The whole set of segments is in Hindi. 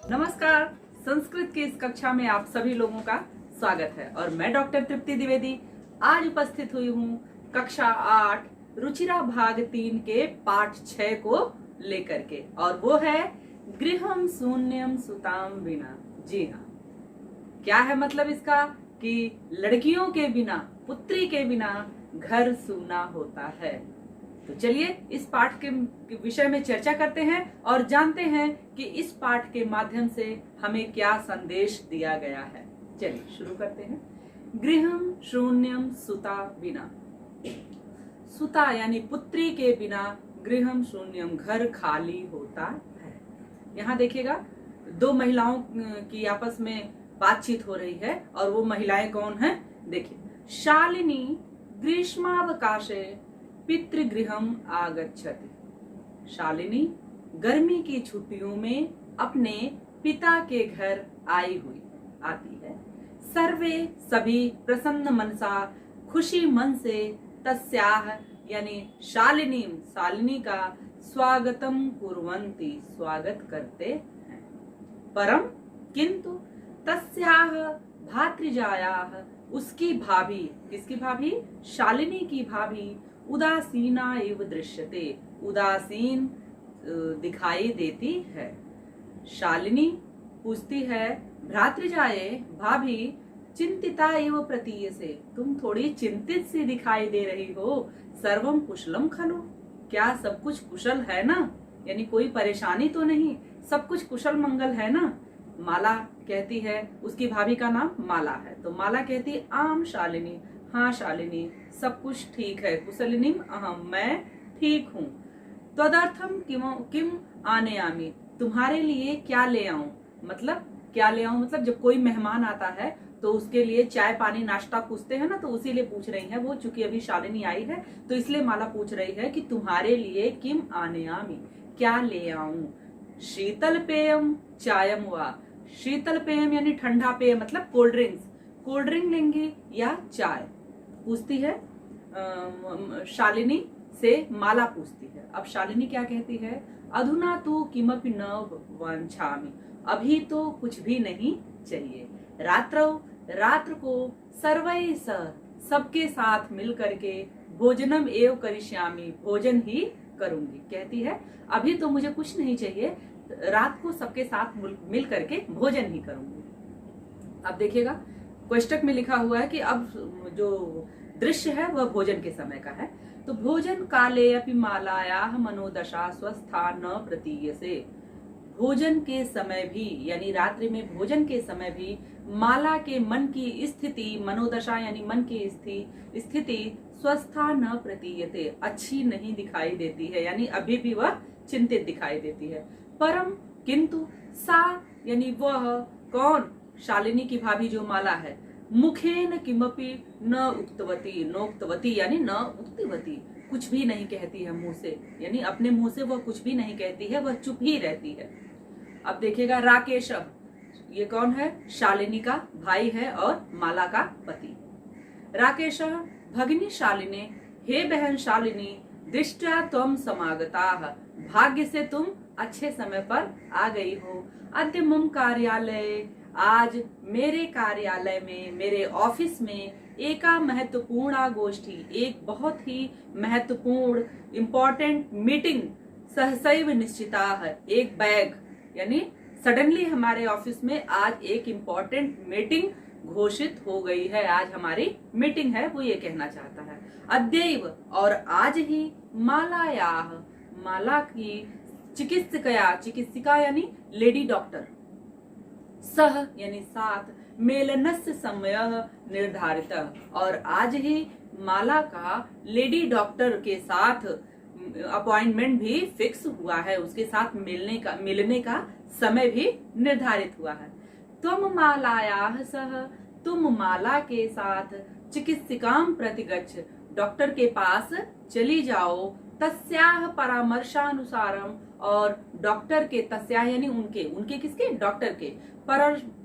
नमस्कार। संस्कृत की इस कक्षा में आप सभी लोगों का स्वागत है और मैं डॉक्टर तृप्ति द्विवेदी आज उपस्थित हुई हूँ कक्षा 8 रुचिरा भाग 3 के पाठ 6 को लेकर के, और वो है गृहम शून्यम सुताम विना। जी हाँ, क्या है मतलब इसका कि लड़कियों के बिना, पुत्री के बिना घर सूना होता है। तो चलिए इस पाठ के विषय में चर्चा करते हैं और जानते हैं कि इस पाठ के माध्यम से हमें क्या संदेश दिया गया है। चलिए शुरू करते हैं। गृहम शून्यम सुता बिना। सुता यानी पुत्री के बिना गृहम शून्यम, घर खाली होता है। यहाँ देखिएगा, दो महिलाओं की आपस में बातचीत हो रही है और वो महिलाएं कौन हैं? देखिए, शालिनी ग्रीष्मावकाशे पितृगृहम आगच्छति। शालिनी गर्मी की छुट्टियों में अपने पिता के घर आती है। सर्वे सभी प्रसन्न मनसा, खुशी मन से तस्याह यानी शालिनी का स्वागतम कुर्वन्ति, स्वागत करते हैं। परम किंतु तस्याह भातृजायाह, उसकी भाभी, किसकी भाभी? शालिनी की भाभी उदासीना एव दृश्यते, उदासीन दिखाई देती है। शालिनी पूछती है, भ्रातृजाये, भाभी, चिंतिता एव प्रतीयसे, तुम थोड़ी चिंतित सी दिखाई दे रही हो। सर्वम कुशलम खलु, क्या सब कुछ कुशल है ना? यानी कोई परेशानी तो नहीं, सब कुछ कुशल मंगल है ना? माला कहती है, उसकी भाभी का नाम माला है, तो माला कहती है, आम शालिनी, हाँ शालिनी, सब कुछ ठीक है। कुशलिनीम अहम, मैं ठीक हूँ। तदर्थम किम आने आमी, तुम्हारे लिए क्या ले आऊं? मतलब क्या ले आऊं? मतलब जब कोई मेहमान आता है तो उसके लिए चाय पानी नाश्ता पूछते हैं ना, तो उसी लिए पूछ रही है वो। चूंकि अभी शालिनी आई है तो इसलिए माला पूछ रही है कि तुम्हारे लिए किम आने आमी, क्या ले आऊं? शीतल पेयम चायम वा, शीतल पेयम यानी ठंडा पेय, मतलब कोल्ड ड्रिंक्स, कोल्ड ड्रिंक लेंगी या चाय, पूछती है शालिनी से माला पूछती है। अब शालिनी क्या कहती है? अधुना तो किमपि न वांछामि, अभी तो कुछ भी नहीं चाहिए। रात्र को सर्वै सह, सबके साथ मिल करके, भोजनम एव करिष्यामि, भोजन ही करूंगी। कहती है अभी तो मुझे कुछ नहीं चाहिए, रात को सबके साथ मिल करके भोजन ही करूंगी। अब देखिएगा, कोष्टक में लिखा हुआ है कि अब जो दृश्य है वह भोजन के समय का है। तो भोजन काले अपि मालायाः मनोदशा स्वस्था न प्रतीयसे, भोजन के समय भी यानी रात्रि में भोजन के समय भी माला के मन की स्थिति, मनोदशा यानी मन की स्थिति स्वस्था न प्रतीयते, अच्छी नहीं दिखाई देती है, यानी अभी भी वह चिंतित दिखाई देती है। परम किंतु सा यानी वह कौन? शालिनी की भाभी जो माला है, मुखेन किमपि न उक्तवती, नोक्तवती यानी न उक्तवती, कुछ भी नहीं कहती है मुंह से, यानी अपने मुंह से वह कुछ भी नहीं कहती है, वह चुप ही रहती है। अब देखिएगा, राकेश, ये कौन है? शालिनी का भाई है और माला का पति। राकेश भगिनी शालिनी, हे बहन शालिनी, दृष्टा तुम समागता, भाग्य से तुम अच्छे समय पर आ गई हो। अद्य मम कार्यालय, आज मेरे कार्यालय में, मेरे ऑफिस में एका महत्वपूर्ण गोष्ठी, एक बहुत ही महत्वपूर्ण इम्पोर्टेंट मीटिंग सहसैव निश्चिता है। एक बैग यानी सडनली हमारे ऑफिस में आज एक इम्पोर्टेंट मीटिंग घोषित हो गई है, आज हमारी मीटिंग है, वो ये कहना चाहता है। अद्यैव और आज ही, मालायाह, माला की चिकित्सिका यानी लेडी डॉक्टर, सह यानी साथ, मेलनस्य समय निर्धारित, और आज ही माला का लेडी डॉक्टर के साथ अपॉइंटमेंट भी फिक्स हुआ है, उसके साथ मिलने का समय भी निर्धारित हुआ है। तुम मालायाः सह, तुम माला के साथ, चिकित्सिकाम प्रतिगच्छ, डॉक्टर के पास चली जाओ। तस्याह परामर्शानुसारम, और डॉक्टर के, तस्याह यानी उनके किसके? डॉक्टर के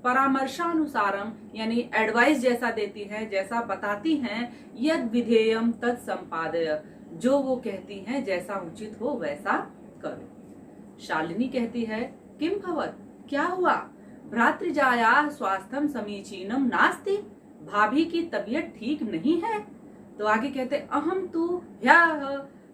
परामर्शानुसारम यानी एडवाइस जैसा देती है, जैसा बताती हैं, यद विधेयम तद संपादय, जो वो कहती हैं जैसा उचित हो वैसा करो। शालिनी कहती है, किम भवत, क्या हुआ? भ्रातृजायाः स्वास्थ्यं समीचीनं नास्ति, भाभी की तबीयत ठीक नहीं है। तो आगे कहते, अहम तु ह्यः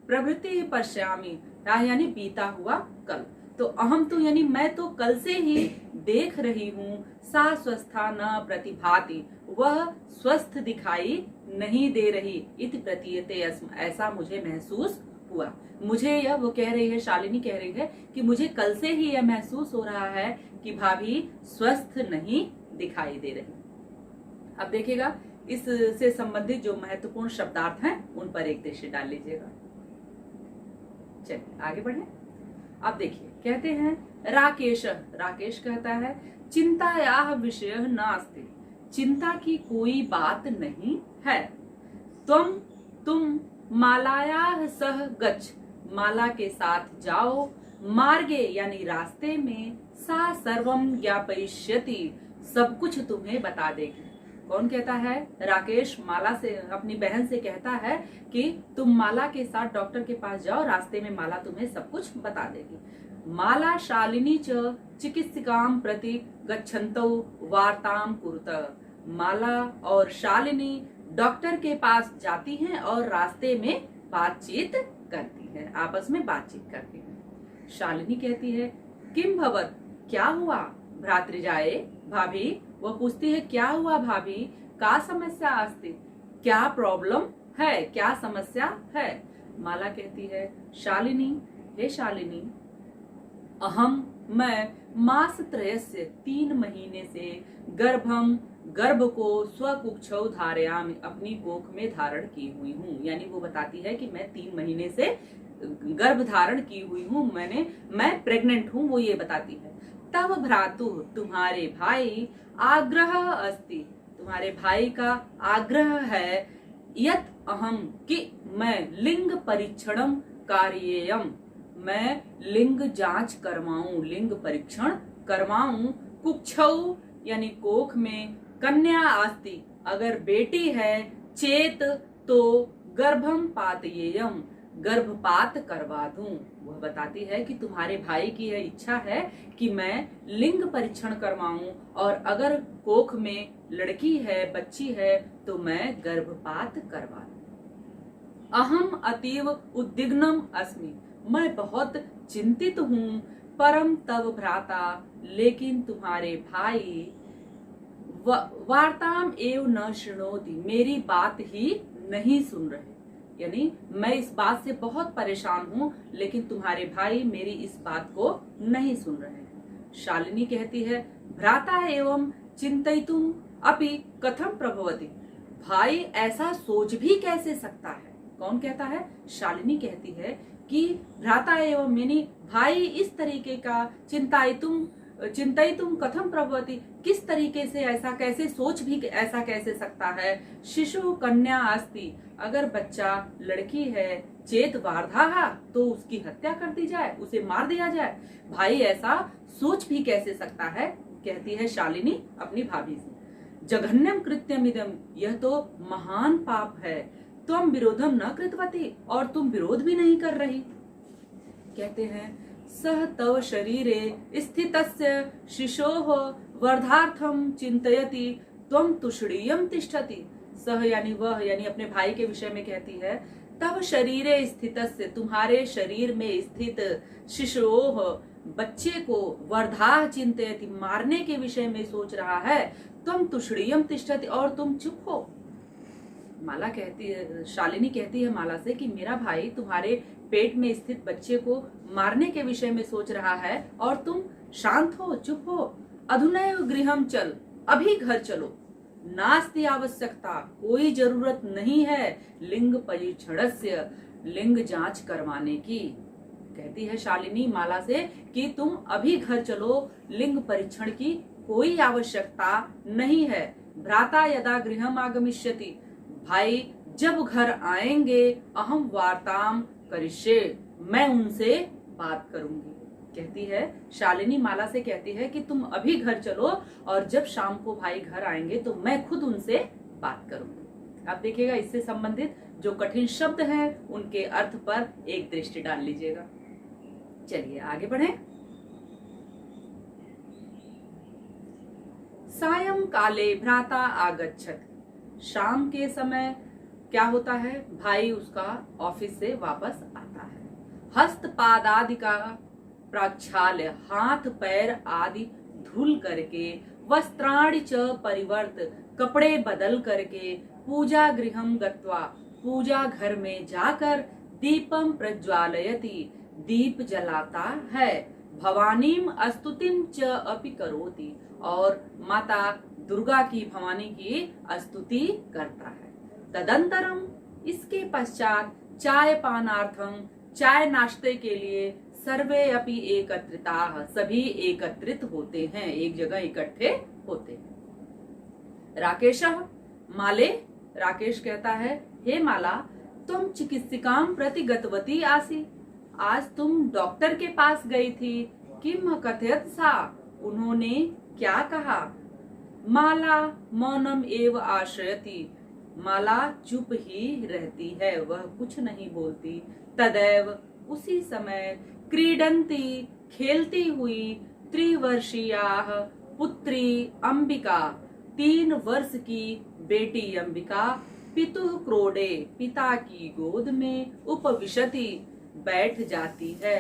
प्रभृति पश्यामि, यानी बीता हुआ कल। तो अहम तो यानी मैं तो कल से ही देख रही हूँ, सा स्वस्था न प्रतिभाति, वह स्वस्थ दिखाई नहीं दे रही, इति प्रतीयते, ऐसा मुझे महसूस हुआ। मुझे यह, वो कह रही है, शालिनी कह रही है कि मुझे कल से ही यह महसूस हो रहा है कि भाभी स्वस्थ नहीं दिखाई दे रही। अब देखिएगा इससे संबंधित जो महत्वपूर्ण शब्दार्थ हैं उन पर एक दृष्टि डाल लीजिएगा। चलिए आगे बढ़े। अब देखिए, कहते हैं राकेश, राकेश कहता है, चिंतायाः विषयः नास्ति, चिंता की कोई बात नहीं है। तुम मालायाः सह गच्छ, माला के साथ जाओ, मार्गे यानी रास्ते में, सा सर्वम ज्ञापयिष्यति, सब कुछ तुम्हें बता देगी। कौन कहता है? राकेश माला से, अपनी बहन से कहता है कि तुम माला के साथ डॉक्टर के पास जाओ, रास्ते में माला तुम्हें सब कुछ बता देगी। माला शालिनी च चिकित्सिकां प्रति गच्छन्तौ वार्तां कुरुत, माला और शालिनी डॉक्टर के पास जाती हैं और रास्ते में बातचीत करती हैं, आपस में बातचीत करती हैं। शालिनी कहती है, किम भवत, क्या हुआ? भ्रातृजाए, भाभी, वह पूछती है, क्या हुआ भाभी? का समस्या अस्ति, क्या प्रॉब्लम है, क्या समस्या है? माला कहती है, शालिनी, हे शालिनी, अहम, मैं, मास त्रयस्य, 3 महीने से, गर्भम, गर्भ को स्वकुक्षौ धारयामि, अपनी कोख में धारण की हुई हूँ। यानी वो बताती है कि मैं 3 महीने से गर्भ धारण की हुई हूँ, मैं प्रेग्नेंट हूँ, वो ये बताती है। तब भ्रातु, तुम्हारे भाई, आग्रह अस्ति, तुम्हारे भाई का आग्रह है, यत अहम, कि मैं लिंग परीक्षणम कार्येयम, मैं लिंग जांच करवाऊं, लिंग परीक्षण करवाऊं, कुक्षौ यानी कोख में, कन्या अस्ति, अगर बेटी है, चेत तो गर्भम पातयेयम, गर्भपात करवा दूं। वह बताती है कि तुम्हारे भाई की यह इच्छा है कि मैं लिंग परीक्षण करवाऊं, और अगर कोख में लड़की है, बच्ची है, तो मैं गर्भपात करवा दूं। अहम अतीव उद्विग्नम अस्मि, मैं बहुत चिंतित हूँ, परम तव भ्राता, लेकिन तुम्हारे भाई, वार्ताम एव न शृणोति, मेरी बात ही नहीं सुन रहे। यानी मैं इस बात से बहुत परेशान हूँ, लेकिन तुम्हारे भाई मेरी इस बात को नहीं सुन रहे हैं। शालिनी कहती है, भ्राता एवं चिंतयितुम अपि कथम प्रभवति, भाई ऐसा सोच भी कैसे सकता है? कौन कहता है? शालिनी कहती है कि भ्राता एवं यानी भाई इस तरीके का, चिंतयितुम कथम प्रभवति, किस तरीके से, ऐसा कैसे सोच भी ऐसा कैसे सकता है? शिशु कन्या अस्ति, अगर बच्चा लड़की है, चेत वार्धा, तो उसकी हत्या कर दी जाए, उसे मार दिया जाए। भाई ऐसा सोच भी कैसे सकता है? कहती है शालिनी अपनी भाभी से। जघन्यम कृत्यमिदम, यह तो महान पाप है। तुम विरोधम न कृतवती, और तुम विरोध भी नहीं कर रही। कहते हैं, सह तव शरीरे स्थितस्य शिशोः वर्धार्थम चिंतयति, त्वं तुषडीयम तिष्ठति। सह यानी वह, यानी अपने भाई के विषय में कहती है, तव शरीरे स्थितस्य, तुम्हारे शरीर में स्थित, शिशोः बच्चे को, वर्धा चिंतयति, मारने के विषय में सोच रहा है, त्वं तुषडीयम तिष्ठति, और तुम चुप हो। माला कहती है, शालिनी कहती है माला से कि मेरा भाई तुम्हारे पेट में स्थित बच्चे को मारने के विषय में सोच रहा है, और तुम शांत हो, चुप हो। अधुनैव गृहम चल, अभी घर चलो। नास्ति आवश्यकता, कोई जरूरत नहीं है, लिंग परीक्षणस्य, लिंग जांच करवाने की। कहती है शालिनी माला से कि तुम अभी घर चलो, लिंग परीक्षण की कोई आवश्यकता नहीं है। भ्राता यदा गृहम आगमिष्यति, भाई जब घर आएंगे, अहम वार्ताम करिष्ये, मैं उनसे बात करूंगी। कहती है शालिनी माला से, कहती है कि तुम अभी घर चलो, और जब शाम को भाई घर आएंगे तो मैं खुद उनसे बात करूंगी। अब देखिएगा इससे संबंधित जो कठिन शब्द हैं उनके अर्थ पर एक दृष्टि डाल लीजिएगा। चलिए आगे बढ़ें। सायं काले भ्राता आगच्छत, शाम के समय क्या होता है, भाई उसका ऑफिस से वापस आता है। हस्त पाद आदि का प्रक्षाल्य, हाथ पैर आदि धुल करके, वस्त्राणि च परिवर्त, कपड़े बदल करके, पूजा गृहम गत्वा, पूजा घर में जाकर, दीपम प्रज्वालयति, दीप जलाता है, भवानीम स्तुतिम च अपि करोति, और माता दुर्गा की, भवानी की स्तुति करता है। तदंतरम, इसके पश्चात, चाय पानार्थम, चाय नाश्ते के लिए, सर्वे अपि एकत्रिताः, सभी एकत्रित होते हैं, एक जगह इकट्ठे होते हैं। राकेशः माले, राकेश कहता है, हे माला, तुम चिकित्सिकाम प्रति गतवती आसी, आज तुम डॉक्टर के पास गई थी, किम कथयत सा, उन्होंने क्या कहा। माला मौनम एव आश्रयति, माला चुप ही रहती है, वह कुछ नहीं बोलती। तदैव, उसी समय, क्रीडंती, खेलती हुई, त्रिवर्षीयाः पुत्री अंबिका, 3 वर्ष की बेटी अंबिका, पितुः क्रोडे, पिता की गोद में, उपविशति, बैठ जाती है।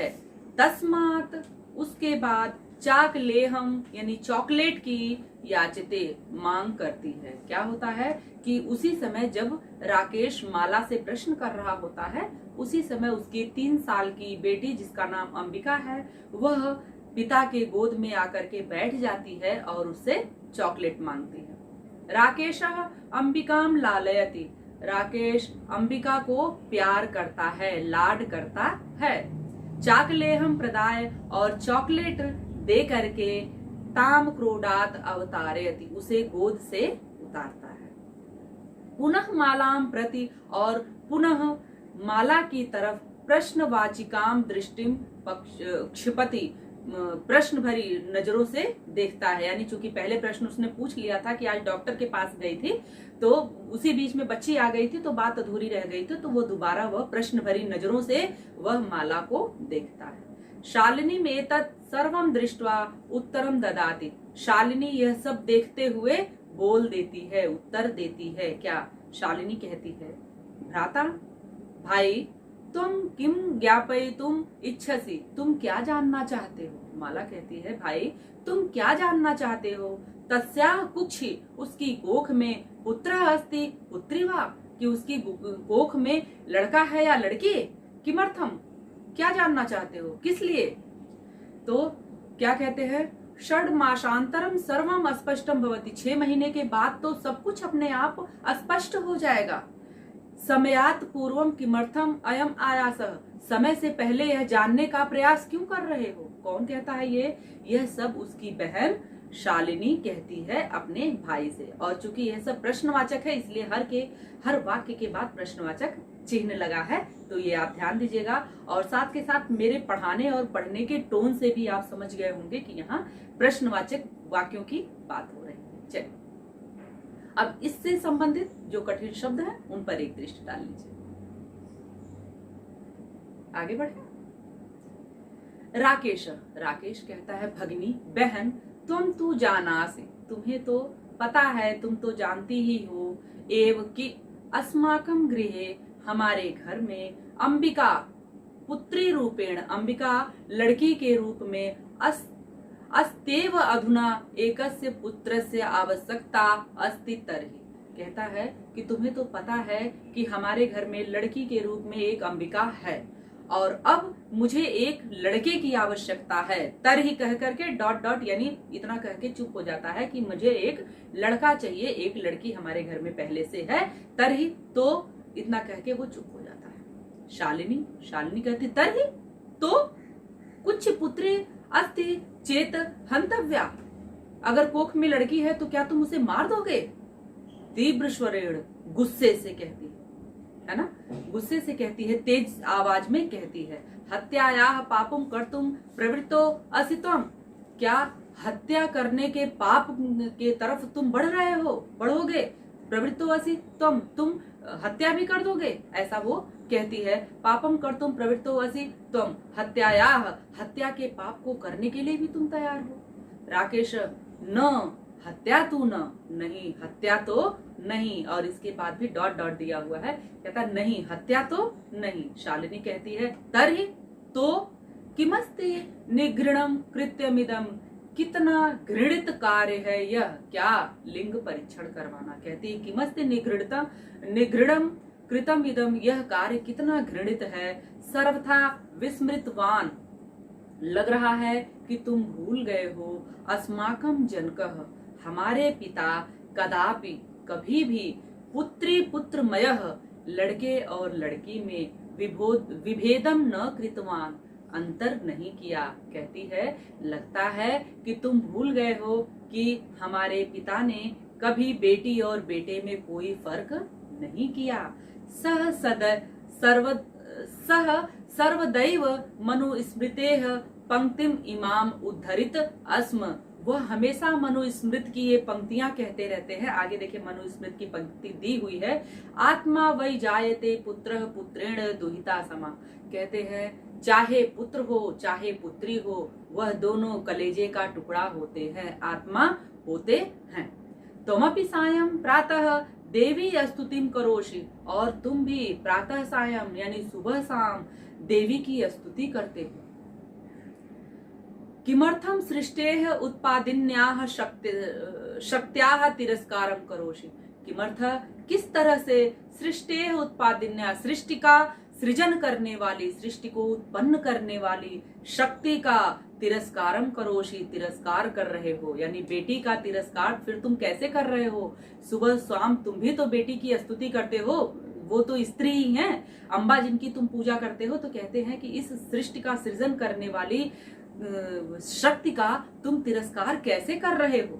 तस्मात्, उसके बाद, चाकलेहम यानी चॉकलेट की, याचते, मांग करती है। क्या होता है कि उसी समय जब राकेश माला से प्रश्न कर रहा होता है, उसी समय उसकी 3 साल की बेटी जिसका नाम अंबिका है, वह पिता के गोद में आकर के बैठ जाती है और उससे चॉकलेट मांगती है। राकेशः अंबिकाम लालयति, राकेश अंबिका को प्यार करता है, लाड करता है। चाकलेहम प्रदाय, और चॉकलेट दे करके, ताम क्रोडात अवतारयति, उसे गोद से उतारता है। पुनः मालाम प्रति, और पुनः माला की तरफ, प्रश्नवाचिकाम दृष्टिम क्षिपति, प्रश्न भरी नजरों से देखता है। यानी चूंकि पहले प्रश्न उसने पूछ लिया था कि आज डॉक्टर के पास गई थी, तो उसी बीच में बच्ची आ गई थी तो बात अधूरी रह गई थी, तो वो दोबारा वह प्रश्न भरी नजरों से वह माला को देखता है। शालिनी में एतत् सर्वम दृष्ट्वा उत्तरम ददाति, शालिनी यह सब देखते हुए बोल देती है, उत्तर देती है। क्या शालिनी कहती है, भ्राता, भाई, तुम किम ज्ञापयितुम इच्छसि, तुम क्या जानना चाहते हो। माला कहती है, भाई तुम क्या जानना चाहते हो। तस्याः कुक्षि, उसकी कोख में, पुत्र अस्ति पुत्री वा, कि उसकी कोख में लड़का है या लड़की। किमर्थम, क्या जानना चाहते हो, किस लिए। तो क्या कहते हैं, षड मासांतरम सर्वम अस्पष्टम भवति, 6 महीने के बाद तो सब कुछ अपने आप अस्पष्ट हो जाएगा। समयात पूर्वम किमर्थम अयम आयासः, समय से पहले यह जानने का प्रयास क्यों कर रहे हो। कौन कहता है ये, यह सब उसकी बहन शालिनी कहती है अपने भाई से। और चूंकि यह सब प्रश्नवाचक है, इसलिए हर वाक्य के बाद प्रश्नवाचक चिन्ह लगा है, तो ये आप ध्यान दीजिएगा। और साथ के साथ मेरे पढ़ाने और पढ़ने के टोन से भी आप समझ गए होंगे कि यहाँ प्रश्नवाचक वाक्यों की बात हो रही है। चलिए, अब इससे संबंधित जो कठिन शब्द हैं उन पर एक दृष्टि डाल लीजिए। आगे बढ़े। राकेश, राकेश कहता है, भगिनी, बहन, तुम तू जानासि, तुम्हें तो पता है, तुम तो जानती ही हो, एव कि अस्माकं गृहे, हमारे घर में, अंबिका पुत्री रूपेण, अंबिका लड़की के रूप में, अस्तेव अधुना एकस्य पुत्रस्य आवश्यकता अस्ति तर्हि, कहता है कि तुम्हें तो पता है कि हमारे घर में लड़की के रूप में एक अंबिका है, और अब मुझे एक लड़के की आवश्यकता है। तरही कह करके डॉट डॉट यानी इतना कह के चुप हो जाता है कि मुझे एक लड़का चाहिए, एक लड़की हमारे घर में पहले से है। तरही, तो इतना कह के वो चुप हो जाता है। शालिनी, शालिनी कहती, तरही, तो कुछ पुत्री अस्ति चेत हंतव्या, अगर कोख में लड़की है तो क्या तुम उसे मार दोगे। तीव्र स्वरेण, गुस्से से कहती है ना, गुस्से से कहती है, तेज आवाज में कहती है, हत्यायाः पापम कर्तुम प्रवृत्तो असि त्वम्, क्या हत्या करने के पाप के तरफ तुम बढ़ रहे हो, बढ़ोगे। प्रवृत्तो असि त्वम्, तुम हत्या भी कर दोगे, ऐसा वो कहती है। पापम कर्तुम प्रवृत्तो असि तुम हत्यायाः, हत्या के पाप को करने के लिए भी तुम तैयार हो। राकेश न हत्या तू न, नहीं हत्या तो नहीं, और इसके बाद भी डॉट डॉट दिया हुआ है, कहता नहीं हत्या तो नहीं। शालिनी कहती है तर्हि तो किमस्ति निगृणम कृत्यमिदम, कितना घृणित कार्य है यह, क्या लिंग परीक्षण करवाना। कहती है किमस्ति निगृणम कृतम इदम, यह कार्य कितना घृणित है। सर्वथा विस्मृतवान, लग रहा है कि तुम भूल गए हो। अस्माकं जनकः, हमारे पिता कदापि कभी भी पुत्री पुत्रमयः, लड़के और लड़की में विभेदम न कृतवान, अंतर नहीं किया। कहती है लगता है कि तुम भूल गए हो कि हमारे पिता ने कभी बेटी और बेटे में कोई फर्क नहीं किया। सह सर्वदैव मनुस्मृतेः पंक्तिम इमाम उद्धरित अस्म, वह हमेशा मनुस्मृत की ये पंक्तियां कहते रहते हैं। आगे देखिए मनुस्मृत की पंक्ति दी हुई है, आत्मा वै जायते पुत्रः पुत्रेण दुहिता समा। कहते हैं चाहे पुत्र हो चाहे पुत्री हो, वह दोनों कलेजे का टुकड़ा होते हैं, आत्मा होते हैं। तुमपि सायं प्रातः देवी स्तुतिम करोषि, और तुम भी प्रातः सायं यानी सुबह शाम देवी की स्तुति करते हो। किमर्थम सृष्टेः उत्पादिन्याः शक्त्याः तिरस्कारं करोषि, किमर्थ किस तरह से सृष्टेः उत्पादिन्या, सृष्टि का सृजन करने वाली, सृष्टि को उत्पन्न करने वाली शक्ति का तिरस्कारम करोषि, तिरस्कार कर रहे हो, यानी बेटी का तिरस्कार फिर तुम कैसे कर रहे हो। सुबह शाम तुम भी तो बेटी की स्तुति करते हो, वो तो स्त्री ही हैं, अम्बा जिनकी तुम पूजा करते हो। तो कहते हैं कि इस सृष्टि का सृजन करने वाली शक्ति का तुम तिरस्कार कैसे कर रहे हो।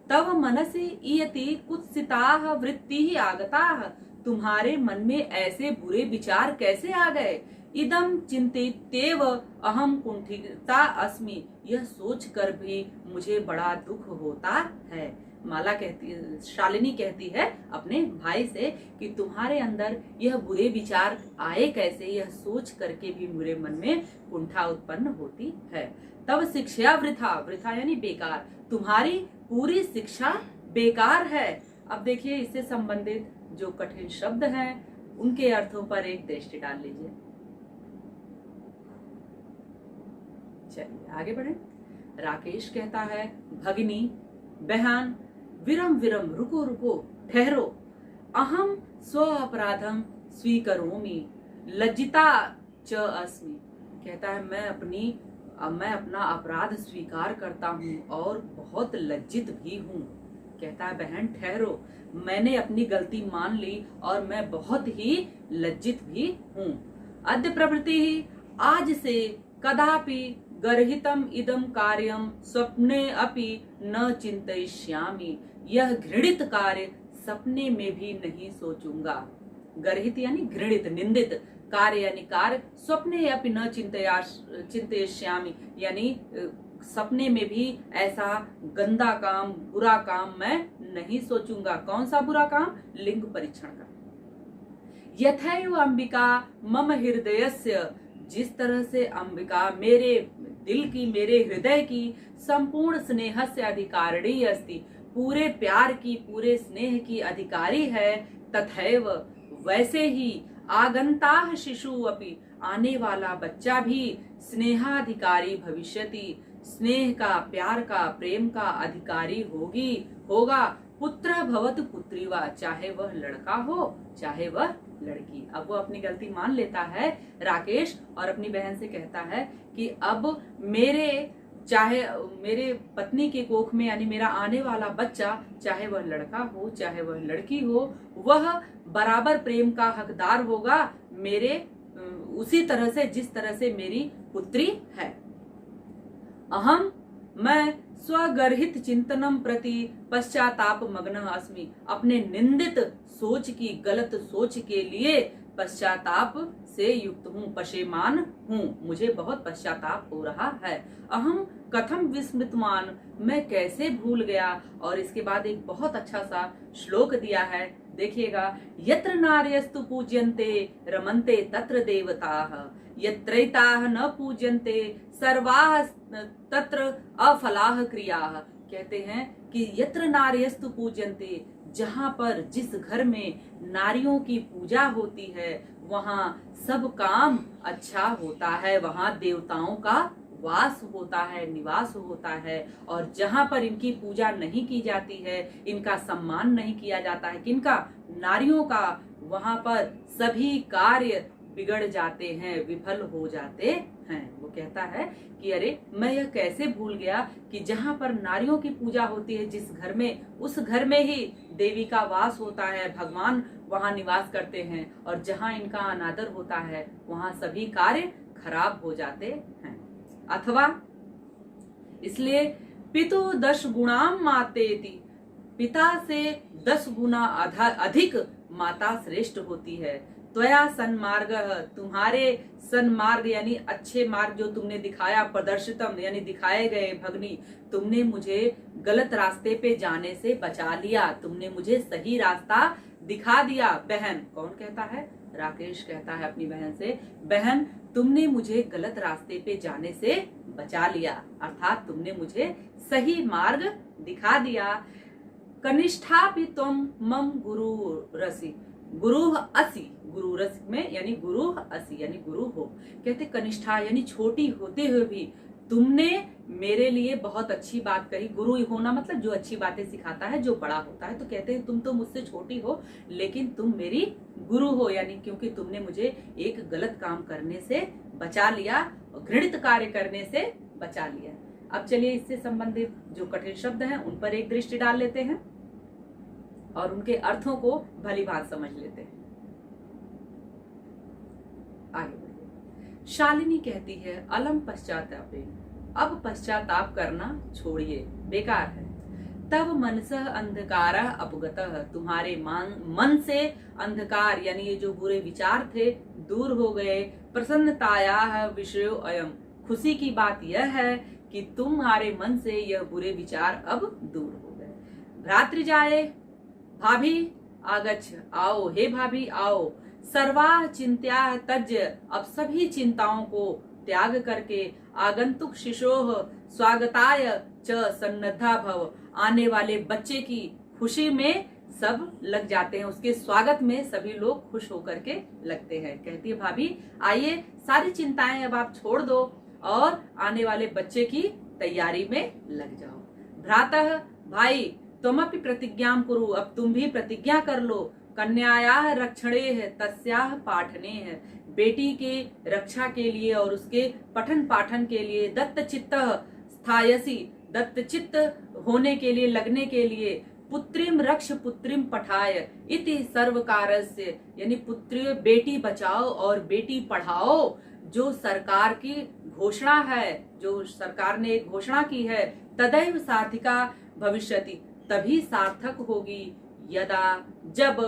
तव मनसि इयति कुत्सिताः वृत्तिः आगताः, तुम्हारे मन में ऐसे बुरे विचार कैसे आ गए। इदम चिंतितेव अहम कुंठिता अस्मि, यह सोच कर भी मुझे बड़ा दुख होता है। माला कहती, शालिनी कहती है अपने भाई से कि तुम्हारे अंदर यह बुरे विचार आए कैसे, यह सोच करके भी मेरे मन में कुंठा उत्पन्न होती है। तब शिक्षा वृथा, वृथा यानी बेकार, तुम्हारी पूरी शिक्षा बेकार है। अब देखिए इससे संबंधित जो कठिन शब्द हैं उनके अर्थों पर एक दृष्टि डाल लीजिए। चलिए आगे बढ़े। राकेश कहता है भगिनी बहन विरम विरम, रुको रुको ठहरो, अहम स्व अपराधम स्वीकरोमि लज्जिता च अस्मि। कहता है मैं अपना अपराध स्वीकार करता हूँ और बहुत लज्जित भी हूँ। कहता है बहन ठहरो, मैंने अपनी गलती मान ली और मैं बहुत ही लज्जित भी हूँ। अद्य प्रभृति ही, आज से कदापि गर्हितम इदम कार्यम स्वप्ने अपि न चिंतयिष्यामि, यह घृणित कार्य सपने में भी नहीं सोचूंगा। गर्हित यानी घृणित, निंदित, कार्य यानी कार्य, स्वप्ने अपि न चिंतयिष्यामि यानी सपने में भी ऐसा गंदा काम, बुरा काम मैं नहीं सोचूंगा। कौन सा बुरा काम? लिंग परीक्षण का। यथैव अंबिका मम हृदयस्य, जिस तरह से अंबिका मेरे दिल की, मेरे हृदय की संपूर्ण स्नेहस्य अधिकारिणी अस्ति, पूरे प्यार की, पूरे स्नेह की अधिकारी है। तथैव वैसे ही आगंताः शिशु अपि, आने वाला बच्चा भी स्नेहाधिकारी भविष्यति, स्नेह का, प्यार का, प्रेम का अधिकारी होगा। पुत्र भवतु पुत्री वा, चाहे वह लड़का हो चाहे वह लड़की। अब वो अपनी गलती मान लेता है राकेश और अपनी बहन से कहता है कि अब मेरे पत्नी के कोख में यानी मेरा आने वाला बच्चा, चाहे वह लड़का हो चाहे वह लड़की हो, वह बराबर प्रेम का हकदार होगा मेरे, उसी तरह से जिस तरह से मेरी पुत्री है। अहम, मैं स्वगर्हित चिंतनम प्रति पश्चाताप मग्न अस्मि, अपने निंदित सोच की, गलत सोच के लिए पश्चाताप से युक्त हूँ, पशेमान हूँ, मुझे बहुत पश्चाताप हो रहा है। अहम कथम विस्मृतवान, मैं कैसे भूल गया। और इसके बाद एक बहुत अच्छा सा श्लोक दिया है देखिएगा, यत्र नार्यस्तु पूज्यन्ते रमन्ते तत्र देवताः, यत्रैताः न पूज्यन्ते सर्वाः तत्र अफलाः क्रियाः। कहते हैं कि यत्र नार्यस्तु पूज्यन्ते, जहां पर जिस घर में नारियों की पूजा होती है वहां सब काम अच्छा होता है, वहां देवताओं का वास होता है, निवास होता है। और जहां पर इनकी पूजा नहीं की जाती है, इनका सम्मान नहीं किया जाता है, किनका, नारियों का, वहां पर सभी कार्य बिगड़ जाते हैं, विफल हो जाते हैं। वो कहता है कि अरे मैं यह कैसे भूल गया कि जहां पर नारियों की पूजा होती है जिस घर में, उस घर में ही देवी का वास होता है, भगवान वहां निवास करते हैं। और जहां इनका अनादर होता है वहां सभी कार्य खराब हो जाते हैं। अथवा इसलिए पितु 10 गुणाम मातेति, पिता से 10 गुना अधिक माता श्रेष्ठ होती है। त्वया सन्मार्ग, तुम्हारे सन्मार्ग यानी अच्छे मार्ग जो तुमने दिखाया, प्रदर्शितम यानी दिखाए गए भगनी, तुमने मुझे गलत रास्ते पे जाने से बचा लिया, तुमने मुझे सही रास्ता दिखा दिया। बहन, कौन कहता है? राकेश कहता है अपनी बहन से, बहन तुमने मुझे गलत रास्ते पे जाने से बचा लिया, अर्थात तुमने मुझे सही मार्ग दिखा दिया। कनिष्ठा भी तुम मम गुरु रसी, गुरु असी, गुरु रस में यानी गुरु असी यानी गुरु हो। कहते कनिष्ठा यानी छोटी होते हुए भी तुमने मेरे लिए बहुत अच्छी बात कही। गुरु होना मतलब जो अच्छी बातें सिखाता है, जो बड़ा होता है। तो कहते हैं तुम तो मुझसे छोटी हो लेकिन तुम मेरी गुरु हो, यानी क्योंकि तुमने मुझे एक गलत काम करने से बचा लिया, घृणित कार्य करने से बचा लिया। अब चलिए इससे संबंधित जो कठिन शब्द हैं उन पर एक दृष्टि डाल लेते हैं और उनके अर्थों को भली बात समझ लेते हैं। आगे बढ़िए। शालिनी कहती है अलम पश्चातापे, अब पश्चाताप करना छोड़िए, बेकार है। तब मनसः अंधकार अपगतः, तुम्हारे मन से अंधकार यानी ये जो बुरे विचार थे दूर हो गए। प्रसन्नताया विषयो अयम, खुशी की बात यह है कि तुम्हारे मन से यह बुरे विचार अब दूर हो गए। भ्रातृजाए, भाभी आगच्छ, आओ, हे भाभी आओ। सर्वा चिंत्या तज, अब सभी चिंताओं को त्याग करके आगंतुक शिशोह स्वागताय च सन्नद्धा भव, आने वाले बच्चे की खुशी में सब लग जाते हैं, उसके स्वागत में सभी लोग खुश होकर के लगते हैं। कहती है भाभी आइए, सारी चिंताएं अब आप छोड़ दो और आने वाले बच्चे की तैयारी में लग जाओ। भ्रातः, भाई तुमपि प्रतिज्ञां कुरु, अब तुम भी प्रतिज्ञा कर लो। कन्यायाः रक्षणे तस्याः पाठने, बेटी के रक्षा के लिए और उसके पठन पाठन के लिए। दत्तचित्तः स्थायसी, दत्तचित्त होने के लिए, लगने के लिए। पुत्रीम रक्ष पुत्रीम पठाय इति सर्वकारस्य, यानी पुत्री, बेटी बचाओ और बेटी पढ़ाओ जो सरकार की घोषणा है, जो सरकार ने घोषणा की है। तदैव सार्थिका भविष्यति, तभी सार्थक होगी। यदा, जब,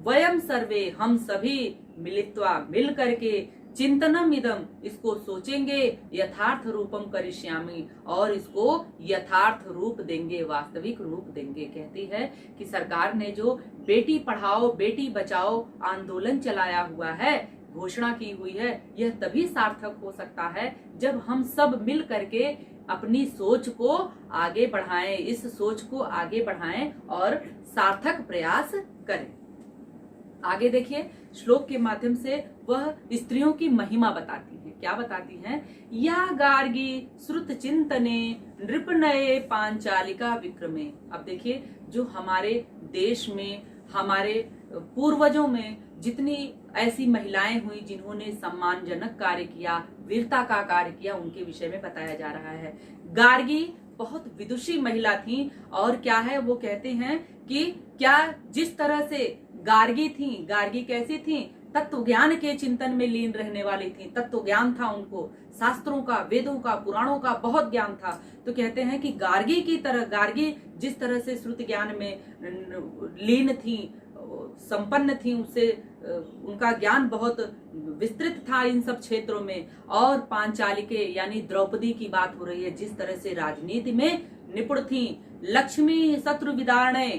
वयम सर्वे, हम सभी मिलित्वा, मिल करके, चिंतनम इदम, इसको सोचेंगे, यथार्थ रूपम करिष्यामि, और इसको यथार्थ रूप देंगे, वास्तविक रूप देंगे। कहती है कि सरकार ने जो बेटी पढ़ाओ बेटी बचाओ आंदोलन चलाया हुआ है, घोषणा की हुई है, यह तभी सार्थक हो सकता है जब हम सब मिल करके अपनी सोच को आगे बढ़ाएं, इस सोच को आगे बढ़ाएं और सार्थक प्रयास करें। आगे देखिए, श्लोक के माध्यम से वह स्त्रियों की महिमा बताती है। क्या बताती हैं? या गार्गी श्रुत चिंतने नृपनये पांचालिका विक्रमे। अब देखिए, जो हमारे देश में, हमारे पूर्वजों में जितनी ऐसी महिलाएं हुई जिन्होंने सम्मानजनक कार्य किया, वीरता का कार्य किया, उनके विषय में बताया जा रहा है। गार्गी बहुत विदुषी महिला थी, और क्या है, वो कहते हैं कि क्या जिस तरह से गार्गी थी, गार्गी कैसी थी? तत्व ज्ञान के चिंतन में लीन रहने वाली थी, तत्व ज्ञान था उनको, शास्त्रों का, वेदों का, पुराणों का बहुत ज्ञान था। तो कहते हैं कि गार्गी की तरह, गार्गी जिस तरह से श्रुति ज्ञान में लीन थी, संपन्न थी, उससे उनका ज्ञान बहुत विस्तृत था इन सब क्षेत्रों में। और पांचालिके यानी द्रौपदी की बात हो रही है, जिस तरह से राजनीति में निपुण थी। लक्ष्मी शत्रु विदारणे,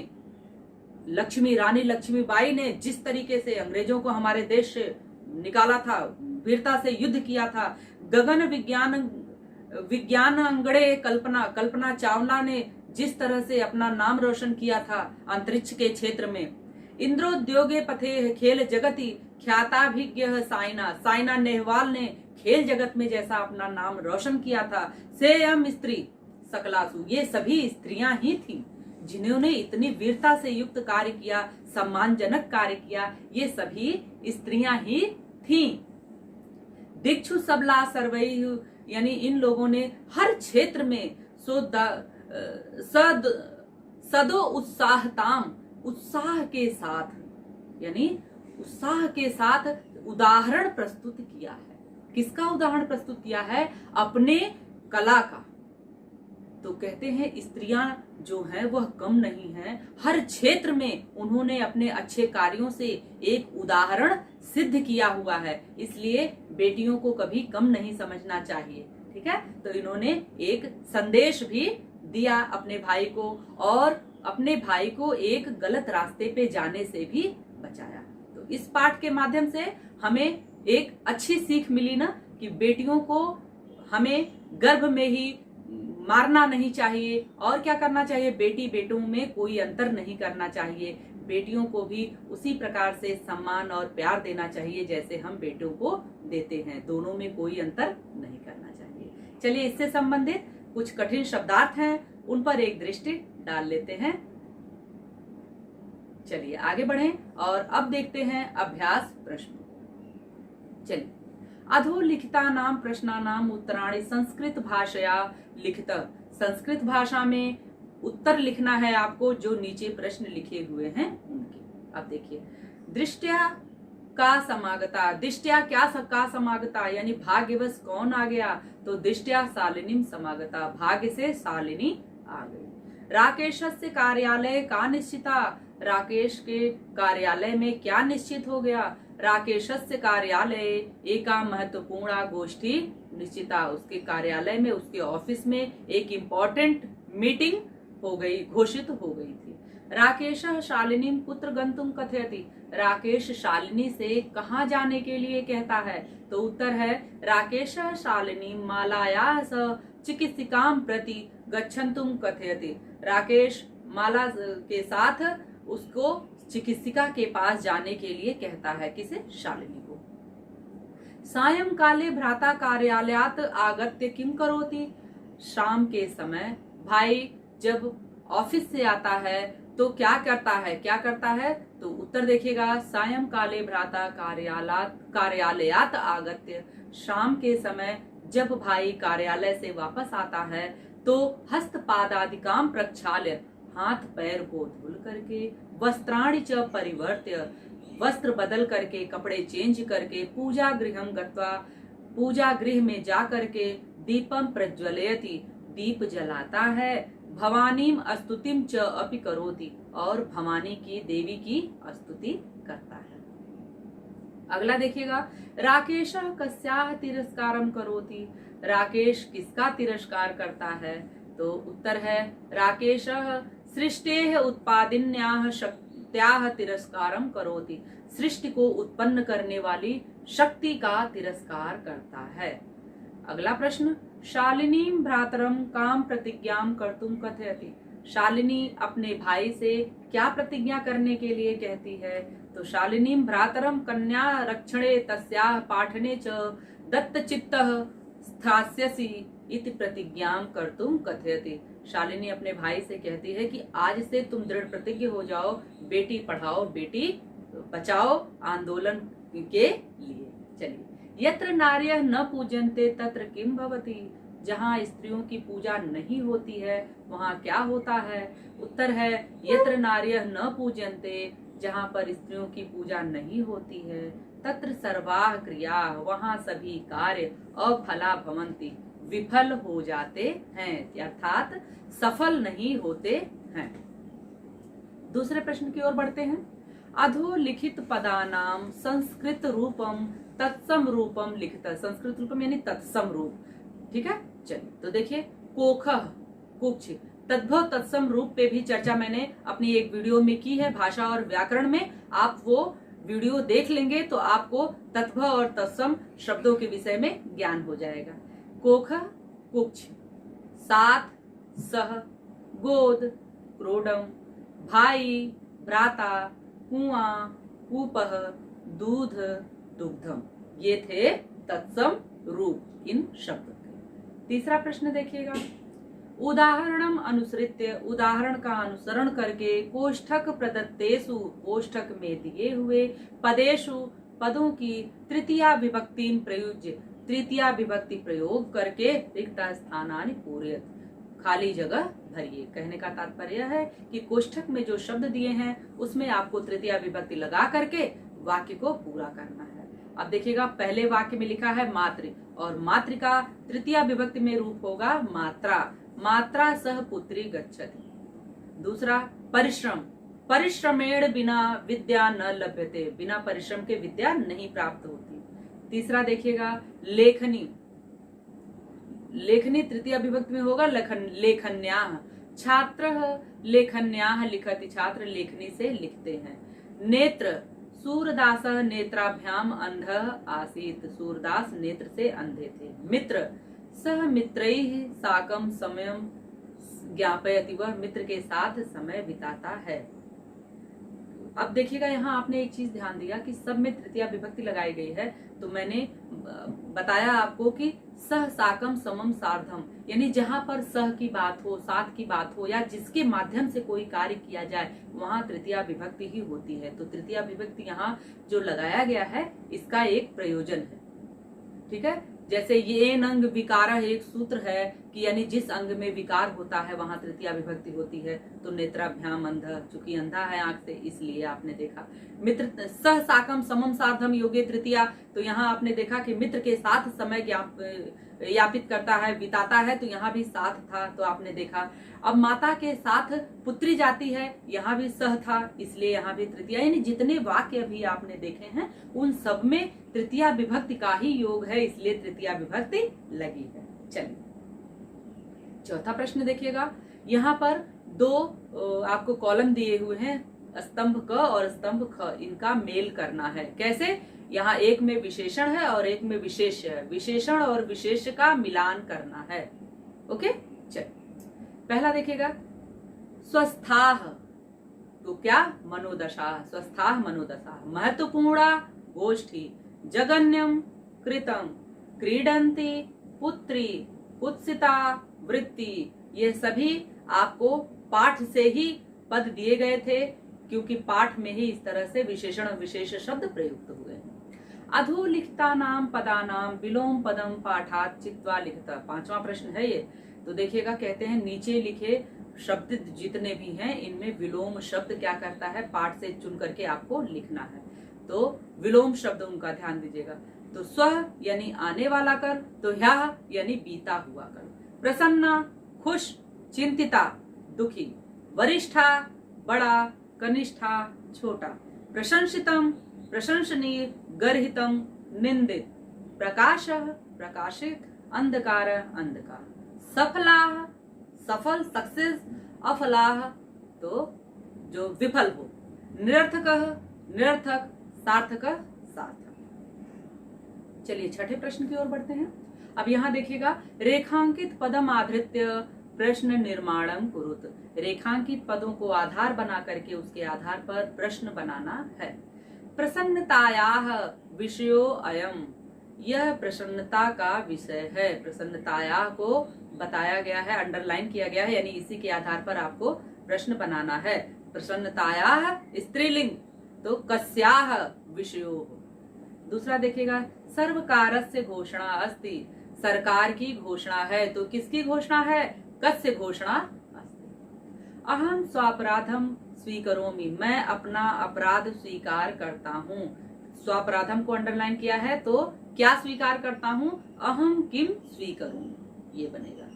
रानी लक्ष्मीबाई ने जिस तरीके से अंग्रेजों को हमारे देश से निकाला था, वीरता से युद्ध किया था, गगन विज्ञान अंगड़े कल्पना चावला ने जिस तरह से अपना नाम रोशन किया था अंतरिक्ष के क्षेत्र में, इंद्रोद्योगे पथे खेल जगति ख्याताभिज्ञ साइना नेहवाल ने खेल जगत में जैसा अपना नाम रोशन किया था, सेयम स्त्री सकलासु, ये सभी स्त्रियां ही थीं जिन्होंने इतनी वीरता से युक्त कार्य किया, सम्मानजनक कार्य किया, ये सभी स्त्रियां ही थीं। दीक्षु सबला सर्वई, यानी इन लोगों ने हर क्षेत्र में सदो उत्साहताम, उत्साह के साथ, यानी उत्साह के साथ उदाहरण प्रस्तुत किया है। किसका उदाहरण प्रस्तुत किया है? अपने कला का। तो कहते हैं स्त्रियां जो हैं वह कम नहीं हैं, हर क्षेत्र में उन्होंने अपने अच्छे कार्यों से एक उदाहरण सिद्ध किया हुआ है, इसलिए बेटियों को कभी कम नहीं समझना चाहिए। ठीक है, तो इन्होंने एक संदेश भी दिया अपने भाई को, और अपने भाई को एक गलत रास्ते पे जाने से भी बचाया। तो इस पाठ के माध्यम से हमें एक अच्छी सीख मिली ना, कि बेटियों को हमें गर्भ में ही मारना नहीं चाहिए, और क्या करना चाहिए, बेटी बेटों में कोई अंतर नहीं करना चाहिए, बेटियों को भी उसी प्रकार से सम्मान और प्यार देना चाहिए जैसे हम बेटों को देते हैं, दोनों में कोई अंतर नहीं करना चाहिए। चलिए, इससे संबंधित कुछ कठिन शब्दार्थ हैं, उन पर एक दृष्टि डाल लेते हैं। चलिए आगे बढ़ें और अब देखते हैं अभ्यास प्रश्न। चलिए, अधोलिखिता नाम प्रश्नानाम उत्तराणि संस्कृत भाषया लिखित, संस्कृत भाषा में उत्तर लिखना है आपको जो नीचे प्रश्न लिखे हुए हैं उनके। अब देखिए, दृष्टया का समागता, दृष्टया क्या का समागता, यानी भाग्यवश कौन आ गया, तो दृष्टया शालिनीम समागता, भाग्य से शालिनी आ गई। राकेशस्य कार्यालय का निश्चिता, राकेश के कार्यालय में क्या निश्चित हो गया, राकेशस्य कार्यालय एका महत्वपूर्ण गोष्ठी निश्चिता, उसके कार्यालय में, उसके ऑफिस में एक इम्पोर्टेंट मीटिंग हो गई, घोषित हो गई थी। राकेश शालिनी कुत्र गंतुम कथयति, राकेश शालिनी से कहाँ जाने के लिए कहता है, तो उत्तर है राकेश शालिनी मालाया स चिकित्सिकाम प्रति गच्छन्तुम कथयति, राकेश माला के साथ उसको चिकित्सिका के पास जाने के लिए कहता है, किसे, शालिनी को। सायं काले भ्राता कार्यालयात आगत्य किम करोति, शाम के समय भाई जब ऑफिस से आता है तो क्या करता है, तो उत्तर देखिएगा, सायं काले भ्राता कार्यालयात आगत्य, शाम के समय जब भाई कार्यालय से वापस आता है तो हस्तपादादिकाम प्रक्षाल्य, हाथ पैर को धुल करके, वस्त्राणि च परिवर्त्य, वस्त्र बदल करके, कपड़े चेंज करके, पूजा गृहम गत्वा, पूजा गृह में जा करके, दीपम प्रज्वलयति, दीप जलाता है, भवानीम स्तुतिम च अपि करोति, और भवानी की देवी की स्तुति करता है। अगला देखिएगा, राकेश कस्याः तिरस्कारम करोति, राकेश किसका तिरस्कार करता है, तो उत्तर है राकेश सृष्टेः उत्पादिन्याः शक्त्याः तिरस्कारम करोति, सृष्टि को उत्पन्न करने वाली शक्ति का तिरस्कार करता है। अगला प्रश्न, शालिनीम भ्रातरम काम प्रतिज्ञाम कर्तुम कथयति, शालिनी अपने भाई से क्या प्रतिज्ञा करने के लिए कहती है, तो शालिनीम भ्रातरम कन्या रक्षणे तस्याः पाठने च दत्तचित्तः स्थास्यसि इति प्रतिज्ञां कर्तुम कथयति, शालिनी अपने भाई से कहती है कि आज से तुम दृढ़ प्रतिज्ञ हो जाओ बेटी पढ़ाओ बेटी बचाओ आंदोलन के लिए। चलिए, यत्र नार्यः न पूजन्ते तत्र किम भवति, जहाँ स्त्रियों की पूजा नहीं होती है वहाँ क्या होता है, उत्तर है यत्र नार्यः न पूजन्ते, जहाँ पर स्त्रियों की पूजा नहीं होती है, तत्र सर्वाः क्रियाः, वहाँ सभी कार्य अफला भवन्ति, विफल हो जाते हैं, अर्थात सफल नहीं होते हैं। दूसरे प्रश्न की ओर बढ़ते हैं। अधोलिखित पदानाम संस्कृत रूपम तत्सम रूपम लिखित, संस्कृत रूपम यानी तत्सम रूप। ठीक है, चलिए तो देखिए, कोखः कुक्ष, तद्भव तत्सम रूप पे भी चर्चा मैंने अपनी एक वीडियो में की है, भाषा और व्याकरण में। आप वो वीडियो देख लेंगे तो आपको तद्भव और तत्सम शब्दों के विषय में ज्ञान हो जाएगा। कोख, कुक्ष, साथ, सह, गोद, क्रोडम, भाई, भ्राता, कुआं, कूपह, दूध, दुग्धम, ये थे तत्सम रूप इन शब्दों के। तीसरा प्रश्न देखिएगा, उदाहरणम अनुसृत्य, उदाहरण का अनुसरण करके कोष्ठक प्रदत्तेषु, कोष्ठक में दिए हुए पदेषु, पदों की तृतीया विभक्ति प्रयुज्य, तृतीया विभक्ति प्रयोग करके रिक्त स्थानानि पूरयत, खाली जगह भरिए। कहने का तात्पर्य है कि कोष्ठक में जो शब्द दिए हैं उसमें आपको तृतीया विभक्ति लगा करके वाक्य को पूरा करना है। अब देखिएगा, पहले वाक्य में लिखा है मातृ, और मातृ का तृतीया विभक्ति में रूप होगा मात्रा, मात्रा सह पुत्री गच्छति। दूसरा परिश्रम, परिश्रमेण बिना विद्या न लभ्यते, बिना परिश्रम के विद्या नहीं प्राप्त होती। तीसरा देखिएगा लेखनी, लेखनी तृतीया विभक्ति में होगा लेखन्याः, छात्र लेखन्याः लिखति, छात्र लेखनी से लिखते हैं। नेत्र, सूरदास नेत्राभ्याम अंधः आसीत्, सूरदास नेत्र से अंधे थे। मित्र, सह मित्रैः साकं समयं ज्ञापयति, वह मित्र के साथ समय बिताता है। अब देखिएगा, यहाँ आपने एक चीज ध्यान दिया कि सब में तृतीया विभक्ति लगाई गई है, तो मैंने बताया आपको कि सह साकम समम सार्धम, यानी जहां पर सह की बात हो, साथ की बात हो, या जिसके माध्यम से कोई कार्य किया जाए वहां तृतीया विभक्ति ही होती है। तो तृतीया विभक्ति यहाँ जो लगाया गया है इसका एक प्रयोजन है। ठीक है, जैसे ये अंग विकार एक सूत्र है कि यानी जिस अंग में विकार होता है वहां तृतीया विभक्ति होती है। तो नेत्राभ्याम अंध, चूंकि अंधा है आंख से इसलिए आपने देखा। मित्र, सह साकम समम सार्धम योगे तृतीया, तो यहाँ आपने देखा कि मित्र के साथ समय यापित करता है, बिताता है, तो यहाँ भी साथ था, तो आपने देखा। अब माता के साथ पुत्री जाती है, यहाँ भी सह था, इसलिए यहाँ भी तृतीया। यानी जितने वाक्य अभी आपने देखे हैं उन सब में तृतीया विभक्ति का ही योग है, इसलिए तृतीया विभक्ति लगी है। चलिए चौथा प्रश्न देखिएगा, यहाँ पर दो आपको कॉलम दिए हुए हैं, स्तंभ क और स्तंभ ख, इनका मेल करना है। कैसे? यहाँ एक में विशेषण है और एक में विशेष है, विशेषण और विशेष का मिलान करना है। ओके, चल पहला देखिएगा, स्वस्थाह, तो क्या? मनोदशा, स्वस्थाह मनोदशा। महत्वपूर्ण गोष्ठी, जगन्यम कृतम, क्रीडंती, पुत्री, कुत्सिता, वृत्ति, ये सभी आपको पाठ से ही पद दिए गए थे, क्योंकि पाठ में ही इस तरह से विशेषण और विशेष शब्द प्रयुक्त हुए हैं। अधोलिखितानाम पदानाम विलोम पदम पाठात चित्वा लिखता, पांचवा प्रश्न है ये। तो देखिएगा, कहते हैं नीचे लिखे शब्द जितने भी हैं इनमें विलोम शब्द क्या करता है, पाठ से चुन करके आपको लिखना है। तो विलोम शब्द उनका ध्यान दीजिएगा। तो स्व यानी आने वाला कर, तो ह्यः यानी बीता हुआ कर। प्रसन्ना खुश, चिंतिता दुखी, वरिष्ठा बड़ा, कनिष्ठा छोटा, प्रशंसितम प्रशंसनीय, गर्हितम निंदित, प्रकाशः प्रकाशित, अंधकार अंधकार, सफलाः सफल सक्सेस, अफलाः तो जो विफल हो, निरर्थकः निरर्थक, सार्थकः सार्थक। चलिए छठे प्रश्न की ओर बढ़ते हैं। अब यहाँ देखिएगा, रेखांकित पदम आधृत्य प्रश्न निर्माणम कुरुत, रेखांकित पदों को आधार बना करके उसके आधार पर प्रश्न बनाना है। प्रसन्नतायाः विषयो अयम, यह प्रसन्नता का विषय है। प्रसन्नतायाः को बताया गया है, अंडरलाइन किया गया है, यानी इसी के आधार पर आपको प्रश्न बनाना है। प्रसन्नतायाः स्त्रीलिंग, तो कस्याः विषयो। दूसरा देखिएगा, सर्वकारस्य घोषणा अस्ति, सरकार की घोषणा है, तो किसकी घोषणा है? कस्य घोषणा अस्ति। अहम स्वापराधम स्वीकरोमि, मैं अपना अपराध स्वीकार करता हूँ। स्वापराधम को अंडरलाइन किया है, तो क्या स्वीकार करता हूँ? अहम किम स्वीकरोमि, ये बनेगा।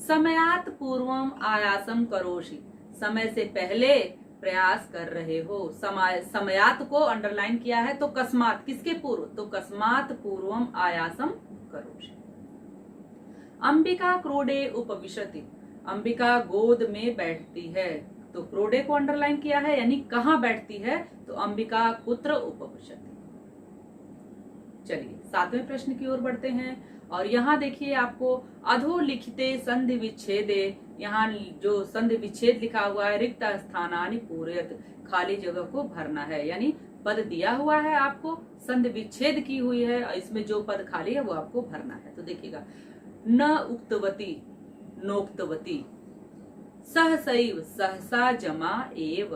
समयात पूर्वम आयासम करोषि, समय से पहले प्रयास कर रहे हो। समयात को अंडरलाइन किया है, तो कस्मात, किसके पूर्व? तो कस्मात पूर्वम आयासम करोषि। अंबिका क्रोडे उपविशति, अंबिका गोद में बैठती है। तो क्रोडे को अंडरलाइन किया है, यानी कहाँ बैठती है, तो अंबिका कुत्र उपविशति। चलिए 7वें प्रश्न की ओर बढ़ते हैं और यहाँ देखिए आपको अधोलिखिते संधि विच्छेदे, यहाँ जो संधि विच्छेद लिखा हुआ है, रिक्त स्थानानि पूरयत, खाली जगह को भरना है। यानी पद दिया हुआ है आपको, संधि विच्छेद की हुई है, इसमें जो पद खाली है वो आपको भरना है। तो देखिएगा, न उक्तवती नोक्तवती, सहसैव सहसा जमा एव,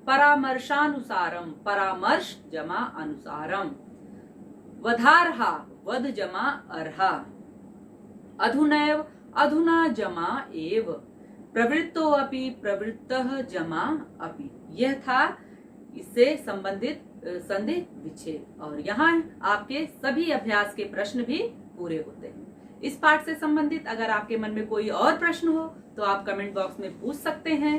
परामर्शानुसारम परामर्श जमा अनुसारम, वधारहा वध जमा अर्हा, अधुनैव अधुना जमा एव, प्रवृत्तो अपि प्रवृत्तः जमा अपि। यह था इससे संबंधित संधि विच्छेद और यहाँ आपके सभी अभ्यास के प्रश्न भी पूरे होते हैं। इस पाठ से संबंधित अगर आपके मन में कोई और प्रश्न हो तो आप कमेंट बॉक्स में पूछ सकते हैं।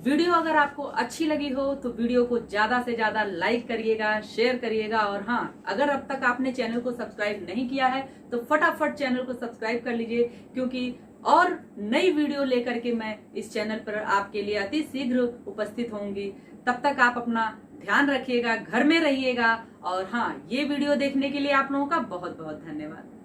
वीडियो अगर आपको अच्छी लगी हो तो वीडियो को ज्यादा से ज्यादा लाइक करिएगा, शेयर करिएगा और हाँ, अगर अब तक आपने चैनल को सब्सक्राइब नहीं किया है तो फटाफट चैनल को सब्सक्राइब कर लीजिए, क्योंकि और नई वीडियो लेकर के मैं इस चैनल पर आपके लिए अति शीघ्र उपस्थित होंगी। तब तक आप अपना ध्यान रखिएगा, घर में रहिएगा और हाँ, ये वीडियो देखने के लिए आप लोगों का बहुत बहुत धन्यवाद।